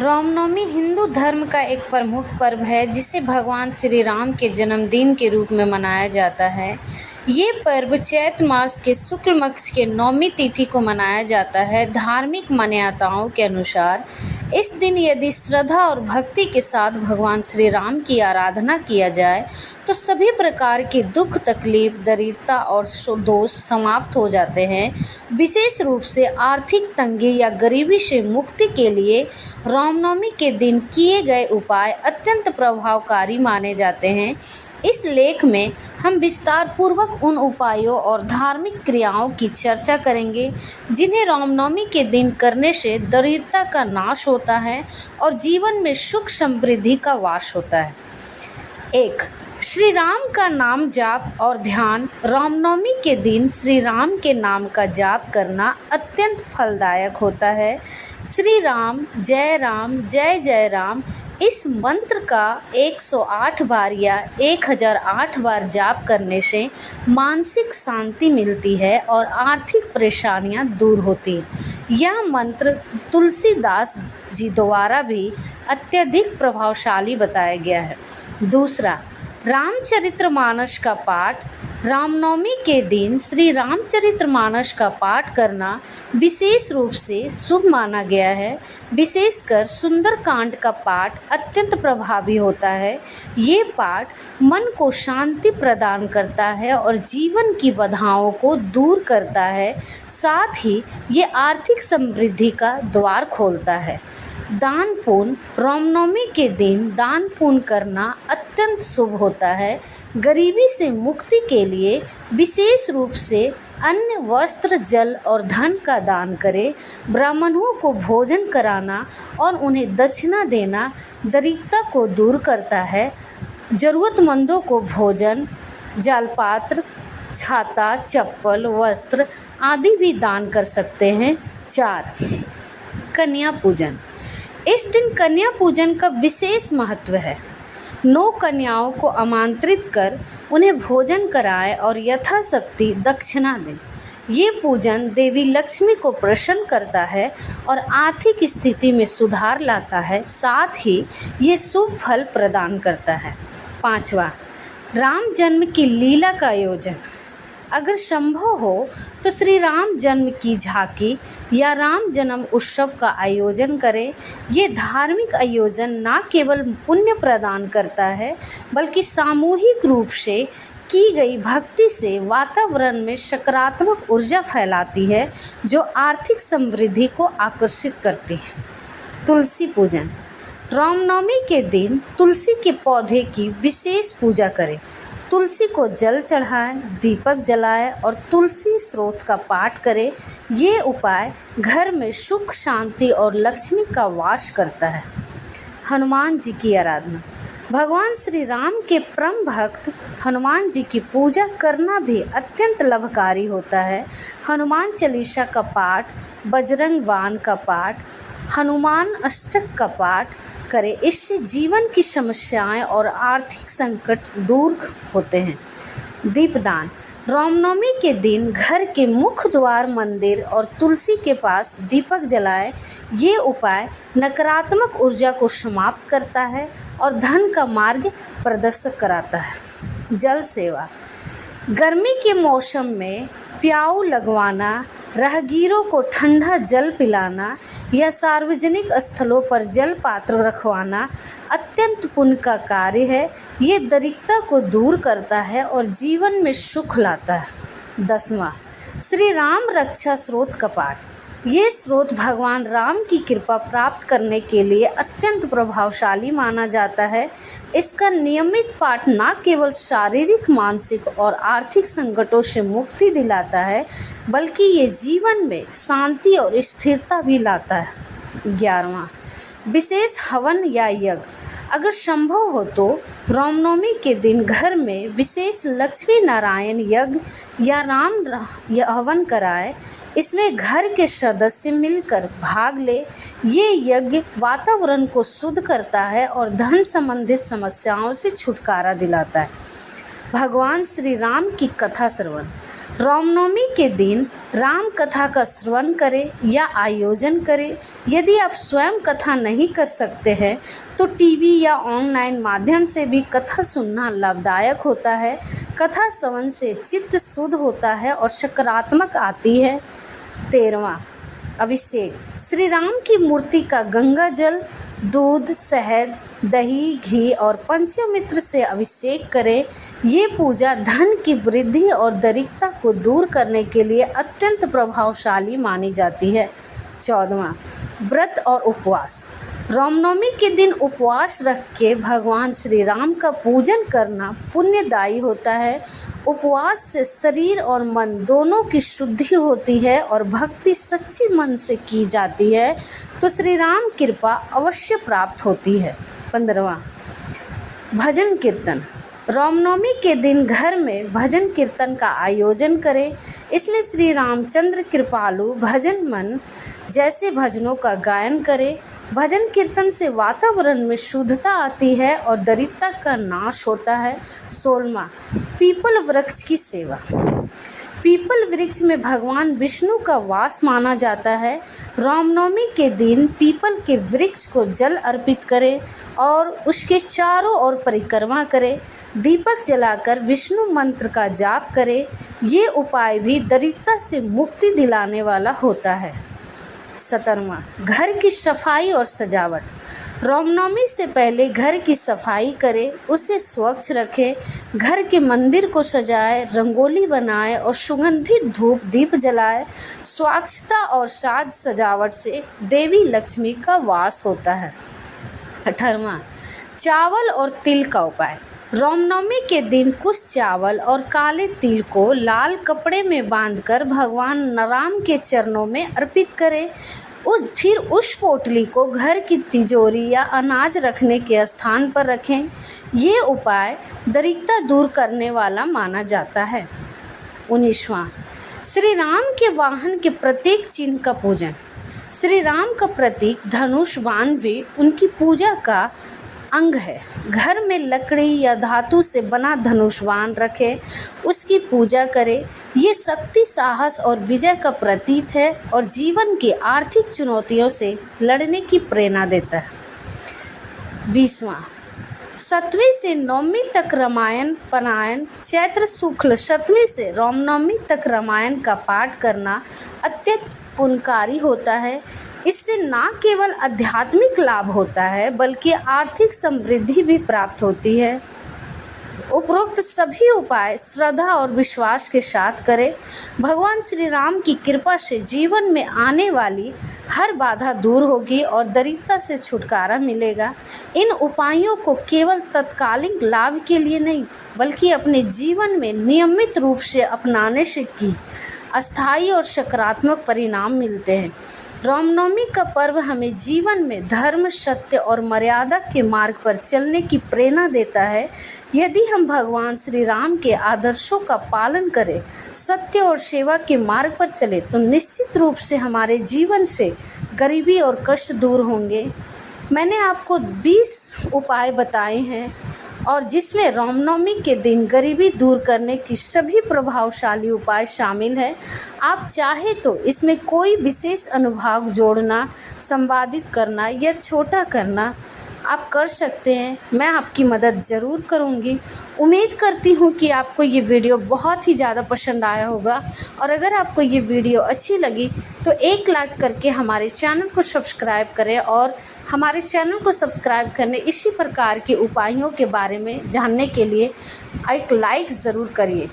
रामनवमी हिंदू धर्म का एक प्रमुख पर्व है जिसे भगवान श्री राम के जन्मदिन के रूप में मनाया जाता है। ये पर्व चैत्र मास के शुक्ल पक्ष के नौमी तिथि को मनाया जाता है। धार्मिक मान्यताओं के अनुसार इस दिन यदि श्रद्धा और भक्ति के साथ भगवान श्री राम की आराधना किया जाए तो सभी प्रकार के दुख, तकलीफ, दरिद्रता और दोष समाप्त हो जाते हैं। विशेष रूप से आर्थिक तंगी या गरीबी से मुक्ति के लिए रामनवमी के दिन किए गए उपाय अत्यंत प्रभावकारी माने जाते हैं। इस लेख में हम विस्तार पूर्वक उन उपायों और धार्मिक क्रियाओं की चर्चा करेंगे जिन्हें रामनवमी के दिन करने से दरिद्रता का नाश होता है और जीवन में सुख समृद्धि का वास होता है। 1. श्री राम का नाम जाप और ध्यान। रामनवमी के दिन श्री राम के नाम का जाप करना अत्यंत फलदायक होता है। श्री राम जय जय राम इस मंत्र का 108 बार या 1008 बार जाप करने से मानसिक शांति मिलती है और आर्थिक परेशानियां दूर होती हैं। यह मंत्र तुलसीदास जी द्वारा भी अत्यधिक प्रभावशाली बताया गया है। 2. रामचरितमानस का पाठ। रामनवमी के दिन श्री रामचरितमानस का पाठ करना विशेष रूप से शुभ माना गया है। विशेषकर सुंदरकांड का पाठ अत्यंत प्रभावी होता है। ये पाठ मन को शांति प्रदान करता है और जीवन की बाधाओं को दूर करता है। साथ ही ये आर्थिक समृद्धि का द्वार खोलता है। दान पुण्य। रामनवमी के दिन दान पुण्य करना अत्यंत शुभ होता है। गरीबी से मुक्ति के लिए विशेष रूप से अन्न, वस्त्र, जल और धन का दान करें। ब्राह्मणों को भोजन कराना और उन्हें दक्षिणा देना दरिद्रता को दूर करता है। ज़रूरतमंदों को भोजन, जलपात्र, छाता, चप्पल, वस्त्र आदि भी दान कर सकते हैं। 4. कन्या पूजन। इस दिन कन्या पूजन का विशेष महत्व है। 9 कन्याओं को आमंत्रित कर उन्हें भोजन कराएं और यथाशक्ति दक्षिणा दें। ये पूजन देवी लक्ष्मी को प्रसन्न करता है और आर्थिक स्थिति में सुधार लाता है। साथ ही ये शुभ फल प्रदान करता है। 5. राम जन्म की लीला का आयोजन। अगर संभव हो तो श्री राम जन्म की झांकी या राम जन्म उत्सव का आयोजन करें। ये धार्मिक आयोजन न केवल पुण्य प्रदान करता है बल्कि सामूहिक रूप से की गई भक्ति से वातावरण में सकारात्मक ऊर्जा फैलाती है जो आर्थिक समृद्धि को आकर्षित करती है। तुलसी पूजन। रामनवमी के दिन तुलसी के पौधे की विशेष पूजा करें। तुलसी को जल चढ़ाएं, दीपक जलाएं और तुलसी स्रोत का पाठ करें। ये उपाय घर में सुख, शांति और लक्ष्मी का वास करता है। हनुमान जी की आराधना। भगवान श्री राम के परम भक्त हनुमान जी की पूजा करना भी अत्यंत लाभकारी होता है। हनुमान चालीसा का पाठ, बजरंग बाण का पाठ, हनुमान अष्टक का पाठ करें। इससे जीवन की समस्याएं और आर्थिक संकट दूर होते हैं। दीपदान। रामनवमी के दिन घर के मुख्य द्वार, मंदिर और तुलसी के पास दीपक जलाएं। ये उपाय नकारात्मक ऊर्जा को समाप्त करता है और धन का मार्ग प्रदर्शित कराता है। जल सेवा। गर्मी के मौसम में प्याऊ लगवाना, राहगीरों को ठंडा जल पिलाना या सार्वजनिक स्थलों पर जल पात्र रखवाना अत्यंत पुण्य का कार्य है। ये दरिद्रता को दूर करता है और जीवन में सुख लाता है। 10. श्री राम रक्षा स्रोत का पाठ। ये स्रोत भगवान राम की कृपा प्राप्त करने के लिए अत्यंत प्रभावशाली माना जाता है। इसका नियमित पाठ न केवल शारीरिक, मानसिक और आर्थिक संकटों से मुक्ति दिलाता है बल्कि ये जीवन में शांति और स्थिरता भी लाता है। 11. विशेष हवन या यज्ञ। अगर संभव हो तो रामनवमी के दिन घर में विशेष लक्ष्मी नारायण यज्ञ या राम हवन कराएं। इसमें घर के सदस्य मिलकर भाग ले। ये यज्ञ वातावरण को शुद्ध करता है और धन संबंधित समस्याओं से छुटकारा दिलाता है। भगवान श्री राम की कथा श्रवण। रामनवमी के दिन राम कथा का श्रवण करें या आयोजन करें। यदि आप स्वयं कथा नहीं कर सकते हैं तो टीवी या ऑनलाइन माध्यम से भी कथा सुनना लाभदायक होता है। कथा श्रवण से चित्त शुद्ध होता है और सकारात्मक आती है। 13वां अभिषेक। श्री राम की मूर्ति का गंगा जल, दूध, शहद, दही, घी और पंचामृत से अभिषेक करें। ये पूजा धन की वृद्धि और दरिद्रता को दूर करने के लिए अत्यंत प्रभावशाली मानी जाती है। 14वां व्रत और उपवास। रामनवमी के दिन उपवास रख के भगवान श्री राम का पूजन करना पुण्यदायी होता है। उपवास से शरीर और मन दोनों की शुद्धि होती है और भक्ति सच्ची मन से की जाती है तो श्री राम कृपा अवश्य प्राप्त होती है। 15वां भजन कीर्तन। रामनवमी के दिन घर में भजन कीर्तन का आयोजन करें। इसमें श्री रामचंद्र कृपालु भजन मन जैसे भजनों का गायन करें। भजन कीर्तन से वातावरण में शुद्धता आती है और दरिद्रता का नाश होता है। 16वां पीपल वृक्ष की सेवा। पीपल वृक्ष में भगवान विष्णु का वास माना जाता है। रामनवमी के दिन पीपल के वृक्ष को जल अर्पित करें और उसके चारों ओर परिक्रमा करें। दीपक जलाकर विष्णु मंत्र का जाप करें। ये उपाय भी दरिद्रता से मुक्ति दिलाने वाला होता है। 17वां घर की सफाई और सजावट। रामनवमी से पहले घर की सफाई करें, उसे स्वच्छ रखें। घर के मंदिर को सजाएं, रंगोली बनाएं और सुगंधित धूप दीप जलाएं। स्वच्छता और साज सजावट से देवी लक्ष्मी का वास होता है। 18वां चावल और तिल का उपाय। रामनवमी के दिन कुछ चावल और काले तिल को लाल कपड़े में बांधकर भगवान राम के चरणों में अर्पित करें। फिर उस पोटली को घर की तिजोरी या अनाज रखने के स्थान पर रखें। ये उपाय दरिद्रता दूर करने वाला माना जाता है। 19वां श्री राम के वाहन के प्रत्येक चिन्ह का पूजन। श्री राम का प्रतीक धनुष बाण भी उनकी पूजा का अंग है। घर में लकड़ी या धातु से बना धनुष बाण रखें, उसकी पूजा करें। ये शक्ति, साहस और विजय का प्रतीक है और जीवन की आर्थिक चुनौतियों से लड़ने की प्रेरणा देता है। 20वां 7वीं से नवमी तक रामायण पारायण। चैत्र शुक्ल 7वीं से रामनवमी तक रामायण का पाठ करना अत्यंत पुण्यकारी होता है। इससे न केवल आध्यात्मिक लाभ होता है बल्कि आर्थिक समृद्धि भी प्राप्त होती है। उपरोक्त सभी उपाय श्रद्धा और विश्वास के साथ करें। भगवान श्री राम की कृपा से जीवन में आने वाली हर बाधा दूर होगी और दरिद्रता से छुटकारा मिलेगा। इन उपायों को केवल तत्कालिक लाभ के लिए नहीं बल्कि अपने जीवन में नियमित रूप से अपनाने से की अस्थायी और सकारात्मक परिणाम मिलते हैं। रामनवमी का पर्व हमें जीवन में धर्म, सत्य और मर्यादा के मार्ग पर चलने की प्रेरणा देता है। यदि हम भगवान श्री राम के आदर्शों का पालन करें, सत्य और सेवा के मार्ग पर चले तो निश्चित रूप से हमारे जीवन से गरीबी और कष्ट दूर होंगे। मैंने आपको 20 उपाय बताए हैं और जिसमें रामनवमी के दिन गरीबी दूर करने की सभी प्रभावशाली उपाय शामिल है। आप चाहे तो इसमें कोई विशेष अनुभाग जोड़ना, संवादित करना या छोटा करना आप कर सकते हैं। मैं आपकी मदद ज़रूर करूँगी। उम्मीद करती हूँ कि आपको ये वीडियो बहुत ही ज़्यादा पसंद आया होगा और अगर आपको ये वीडियो अच्छी लगी तो एक लाइक करके हमारे चैनल को सब्सक्राइब करें और हमारे चैनल को सब्सक्राइब करने इसी प्रकार के उपायों के बारे में जानने के लिए एक लाइक ज़रूर करिए।